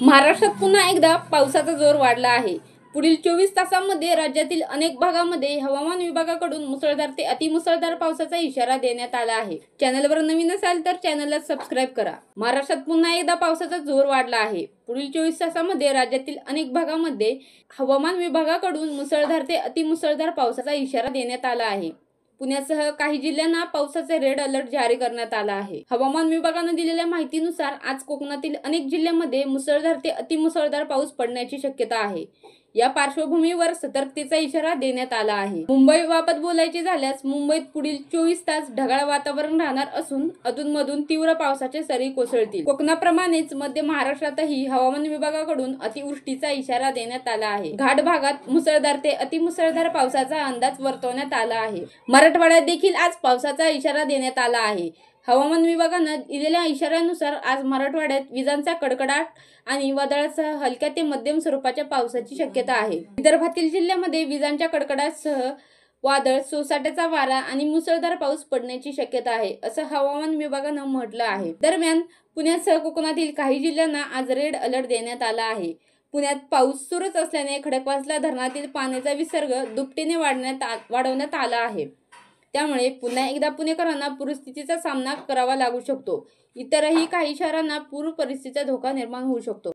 महाराष्ट्रात पुन्हा एकदा पावसाचा जोर वाढला आहे। पुढील 24 तासांमध्ये राज्यातील अनेक भागांमध्ये हवामान विभागाकडून मुसळधार ते अतिमुसळधार पावसाचा इशारा देण्यात आला आहे। चॅनलवर नवीन असाल तर चॅनलला सबस्क्राइब करा। महाराष्ट्रात पुन्हा एकदा पावसाचा जोर वाढला आहे। पुढील 24 तासांमध्ये राज्यातील अनेक भागांमध्ये हवामान विभागाकडून मुसळधार ते अतिमुसळधार पावसाचा इशारा देण्यात आला आहे। पुण्यासह काही जिल्ह्यांना पावसाचे रेड अलर्ट जारी करण्यात आला आहे। हवामान विभागाने दिलेल्या माहितीनुसार आज कोकणातील अनेक जिल्ह्यांमध्ये मुसळधार ते अतिमुसळधार पाऊस पडण्याची शक्यता आहे। या पार्श्वभूमीवर सतर्कतेचा इशारा देण्यात आला आहे। मुंबईबाबत बोलायचे झाल्यास मुंबईत पुढील 24 तास ढगाळ वातावरण राहणार असून अधूनमधून तीव्र पावसाचे सरी कोसळतील। कोकणाप्रमाणेच मध्य महाराष्ट्रातही हवामान विभागाकडून अतिवृष्टीचा इशारा देण्यात आला आहे। घाट भागात मुसळधार ते अतिमुसळधार पावसाचा अंदाज वर्तवण्यात आला आहे। मराठवाड्यात देखील आज पावसाचा इशारा देण्यात आला आहे। हवामान विभागाने दिलेल्या इशाऱ्यानुसार आज मराठवाड्यात विजांचा कडकडाट आणि वादळासह हलक्या ते मध्यम स्वरूपाच्या पावसाची शक्यता आहे। विदर्भातील जिल्ह्यामध्ये विजांच्या कडकडाटासह वादळ, सोसाट्याचा वारा आणि मुसळधार पाऊस पडण्याची शक्यता आहे, असं हवामान विभागाने म्हटलं आहे। दरम्यान पुण्यासह कोकणातील काही जिल्ह्यांना आज रेड अलर्ट देण्यात आला आहे। पुण्यात पाऊस सुरूच असल्याने खडकवासला धरणातील पाण्याचा विसर्ग दुपटीने वाढवण्यात आला आहे। त्यामुळे पुन्हा एकदा पुणेकरांना पूरस्थितीचा सामना करावा लागू शकतो। इतरही काही शहरांना पूर परिस्थितीचा धोका निर्माण होऊ शकतो।